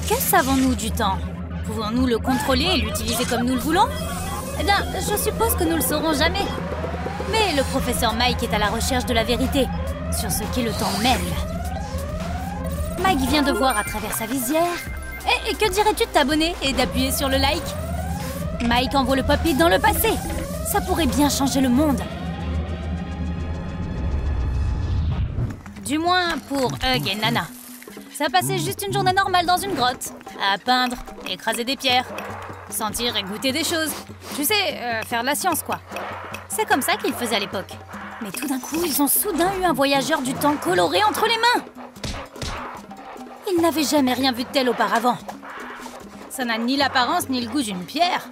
Que savons-nous du temps? Pouvons-nous le contrôler et l'utiliser comme nous le voulons? Eh bien, je suppose que nous le saurons jamais. Mais le professeur Mike est à la recherche de la vérité sur ce qu'est le temps même. Mike vient de voir à travers sa visière. Et que dirais-tu de t'abonner et d'appuyer sur le like? Mike envoie le Pop-It dans le passé. Ça pourrait bien changer le monde. Du moins pour Hug et Nana. Ça passait juste une journée normale dans une grotte. À peindre, écraser des pierres, sentir et goûter des choses. Tu sais, faire de la science, quoi. C'est comme ça qu'ils faisaient à l'époque. Mais tout d'un coup, ils ont soudain eu un voyageur du temps coloré entre les mains. Ils n'avaient jamais rien vu de tel auparavant. Ça n'a ni l'apparence ni le goût d'une pierre.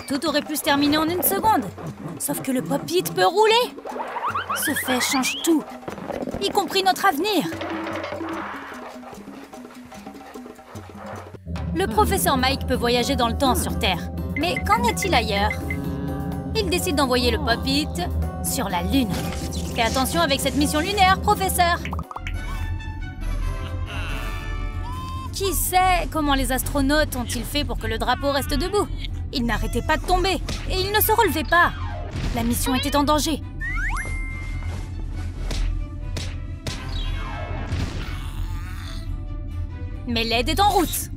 Tout aurait pu se terminer en une seconde. Sauf que le Pop-It peut rouler. Ce fait change tout, y compris notre avenir. Le professeur Mike peut voyager dans le temps sur Terre. Mais qu'en est-il ailleurs? Il décide d'envoyer le Pop-It sur la Lune. Fais attention avec cette mission lunaire, professeur. Qui sait comment les astronautes ont-ils fait pour que le drapeau reste debout? Il n'arrêtait pas de tomber et il ne se relevait pas. La mission était en danger. Mais l'aide est en route.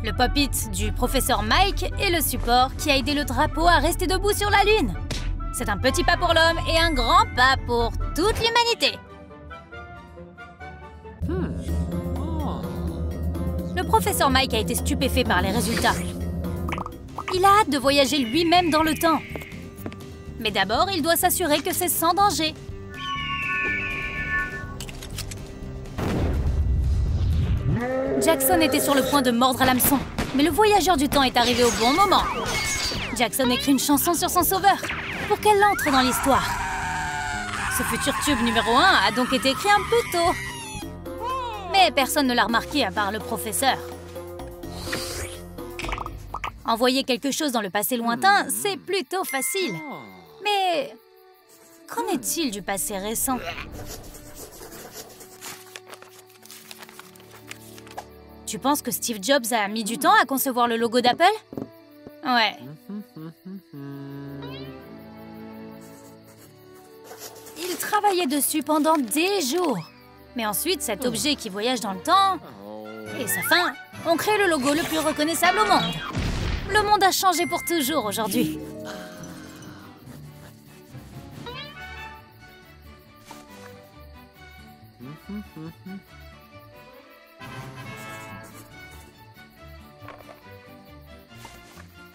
Le Pop-It du professeur Mike est le support qui a aidé le drapeau à rester debout sur la Lune. C'est un petit pas pour l'homme et un grand pas pour toute l'humanité. Le professeur Mike a été stupéfait par les résultats. Il a hâte de voyager lui-même dans le temps. Mais d'abord, il doit s'assurer que c'est sans danger. Jackson était sur le point de mordre à l'hameçon, mais le voyageur du temps est arrivé au bon moment. Jackson écrit une chanson sur son sauveur pour qu'elle entre dans l'histoire. Ce futur tube numéro 1 a donc été écrit un peu tôt. Mais personne ne l'a remarqué à part le professeur. Envoyer quelque chose dans le passé lointain, c'est plutôt facile. Mais qu'en est-il du passé récent? Tu penses que Steve Jobs a mis du temps à concevoir le logo d'Apple? Ouais. Il travaillait dessus pendant des jours. Mais ensuite, cet objet qui voyage dans le temps et sa fin ont créé le logo le plus reconnaissable au monde. Le monde a changé pour toujours aujourd'hui.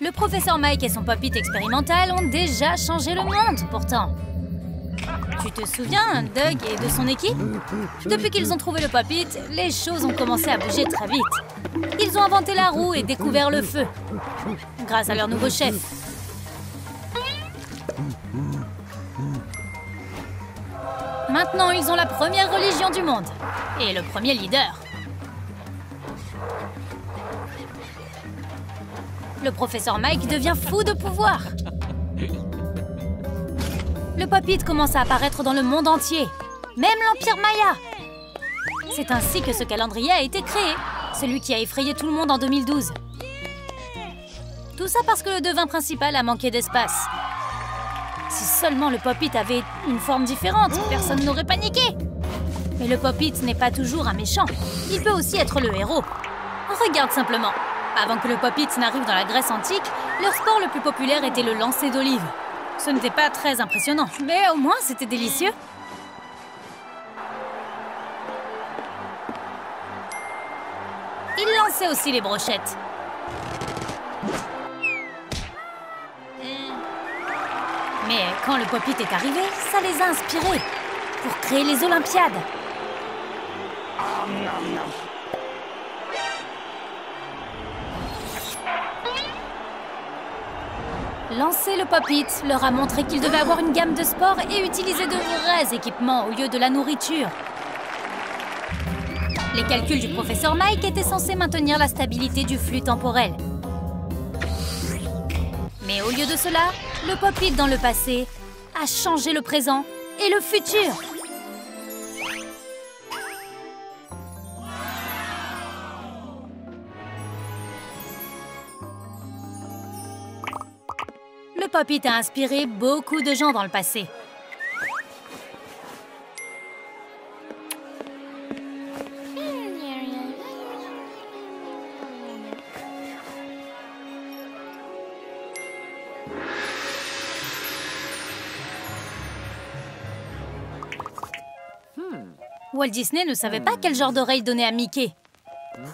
Le professeur Mike et son Pop-It expérimental ont déjà changé le monde, pourtant. Tu te souviens, Doug et de son équipe? Depuis qu'ils ont trouvé le Pop-It, les choses ont commencé à bouger très vite. Ils ont inventé la roue et découvert le feu, grâce à leur nouveau chef. Maintenant, ils ont la première religion du monde et le premier leader. Le professeur Mike devient fou de pouvoir. Le Pop-It commence à apparaître dans le monde entier, même l'Empire Maya. C'est ainsi que ce calendrier a été créé, celui qui a effrayé tout le monde en 2012. Tout ça parce que le devin principal a manqué d'espace. Si seulement le Pop-It avait une forme différente, personne n'aurait paniqué. Mais le Pop-It n'est pas toujours un méchant. Il peut aussi être le héros. Regarde simplement. Avant que le Pop-It n'arrive dans la Grèce antique, leur sport le plus populaire était le lancer d'olive. Ce n'était pas très impressionnant, mais au moins c'était délicieux. Ils lançaient aussi les brochettes. Mais quand le Pop-It est arrivé, ça les a inspirés pour créer les Olympiades. Lancer le Pop-It leur a montré qu'ils devaient avoir une gamme de sports et utiliser de vrais équipements au lieu de la nourriture. Les calculs du professeur Mike étaient censés maintenir la stabilité du flux temporel. Mais au lieu de cela, le Pop-It dans le passé a changé le présent et le futur. Pop-It a inspiré beaucoup de gens dans le passé. Walt Disney ne savait pas quel genre d'oreille donner à Mickey.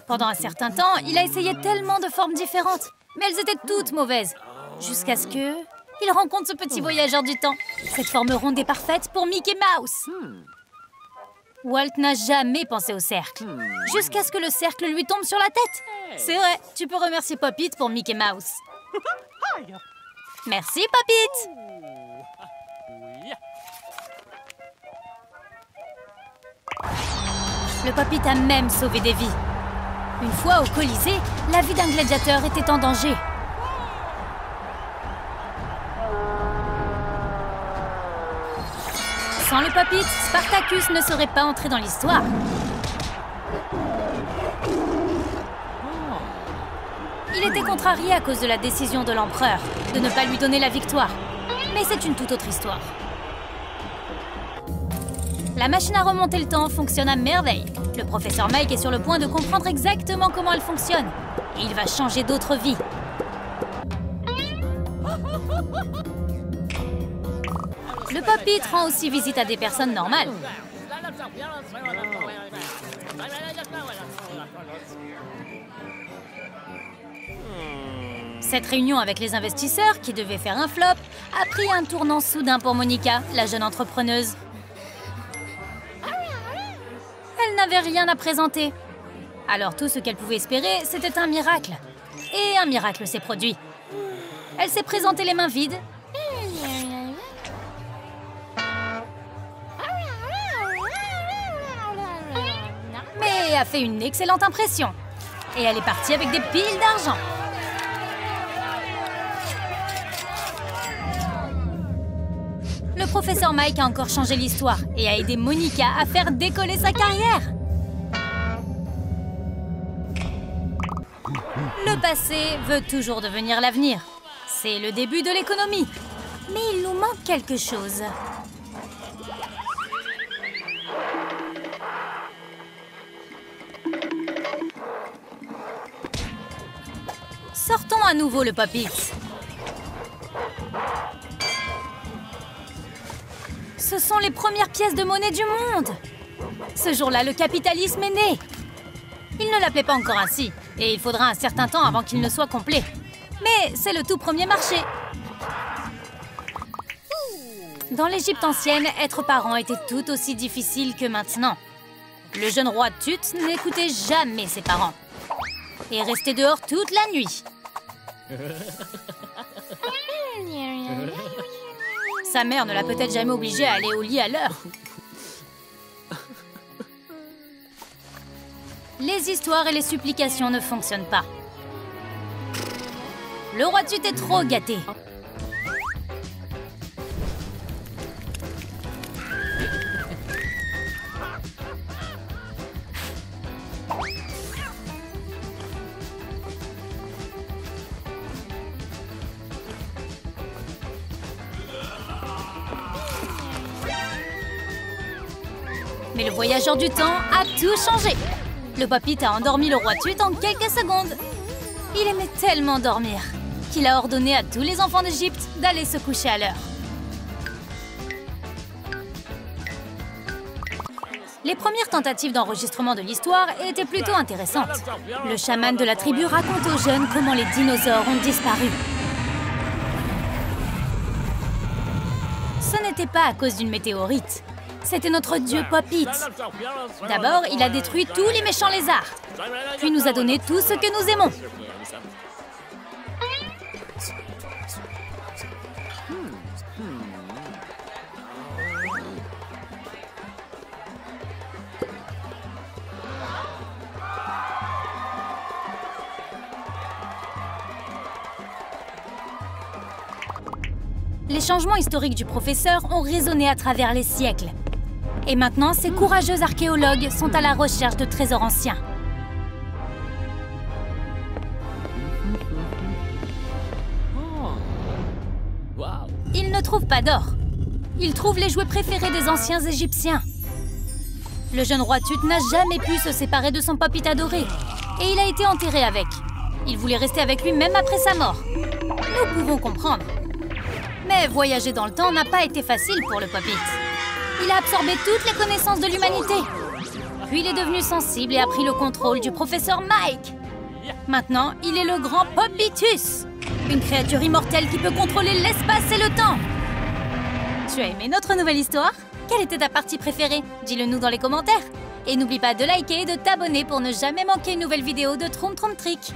Pendant un certain temps, il a essayé tellement de formes différentes, mais elles étaient toutes mauvaises. Jusqu'à ce que... il rencontre ce petit voyageur du temps. Cette forme ronde est parfaite pour Mickey Mouse. Walt n'a jamais pensé au cercle, jusqu'à ce que le cercle lui tombe sur la tête. C'est vrai, tu peux remercier Pop-It pour Mickey Mouse. Merci, Pop-It. Le Pop-It a même sauvé des vies. Une fois au Colisée, la vie d'un gladiateur était en danger. Sans le Pop-It, Spartacus ne serait pas entré dans l'histoire. Il était contrarié à cause de la décision de l'empereur de ne pas lui donner la victoire. Mais c'est une toute autre histoire. La machine à remonter le temps fonctionne à merveille. Le professeur Mike est sur le point de comprendre exactement comment elle fonctionne. Et il va changer d'autres vies. Le Pop-It rend aussi visite à des personnes normales. Cette réunion avec les investisseurs, qui devait faire un flop, a pris un tournant soudain pour Monica, la jeune entrepreneuse. Elle n'avait rien à présenter. Alors tout ce qu'elle pouvait espérer, c'était un miracle. Et un miracle s'est produit. Elle s'est présentée les mains vides. Mais a fait une excellente impression. Et elle est partie avec des piles d'argent. Le professeur Mike a encore changé l'histoire et a aidé Monica à faire décoller sa carrière. Le passé veut toujours devenir l'avenir. C'est le début de l'économie. Mais il nous manque quelque chose. Sortons à nouveau le Pop-It. Ce sont les premières pièces de monnaie du monde. Ce jour-là, le capitalisme est né. Il ne l'appelait pas encore ainsi, et il faudra un certain temps avant qu'il ne soit complet. Mais c'est le tout premier marché. Dans l'Égypte ancienne, être parent était tout aussi difficile que maintenant. Le jeune roi Tut n'écoutait jamais ses parents et restait dehors toute la nuit. Sa mère ne l'a peut-être jamais obligé à aller au lit à l'heure. Les histoires et les supplications ne fonctionnent pas. Le roi Tut est trop gâté. Mais le voyageur du temps a tout changé. Le Pop-It a endormi le roi Tut en quelques secondes. Il aimait tellement dormir qu'il a ordonné à tous les enfants d'Égypte d'aller se coucher à l'heure. Les premières tentatives d'enregistrement de l'histoire étaient plutôt intéressantes. Le chaman de la tribu raconte aux jeunes comment les dinosaures ont disparu. Ce n'était pas à cause d'une météorite. C'était notre dieu Pop-It. D'abord, il a détruit tous les méchants lézards, puis nous a donné tout ce que nous aimons. Les changements historiques du professeur ont résonné à travers les siècles. Et maintenant, ces courageux archéologues sont à la recherche de trésors anciens. trouve pas d'or. Il trouve les jouets préférés des anciens Égyptiens. Le jeune roi Tut n'a jamais pu se séparer de son Pop-It adoré. Et il a été enterré avec. Il voulait rester avec lui même après sa mort. Nous pouvons comprendre. Mais voyager dans le temps n'a pas été facile pour le Pop-It. Il a absorbé toutes les connaissances de l'humanité. Puis il est devenu sensible et a pris le contrôle du professeur Mike. Maintenant, il est le grand Pop-Itus. Une créature immortelle qui peut contrôler l'espace et le temps. Tu as aimé notre nouvelle histoire? Quelle était ta partie préférée? Dis-le nous dans les commentaires. Et n'oublie pas de liker et de t'abonner pour ne jamais manquer une nouvelle vidéo de Troum Troum Trick.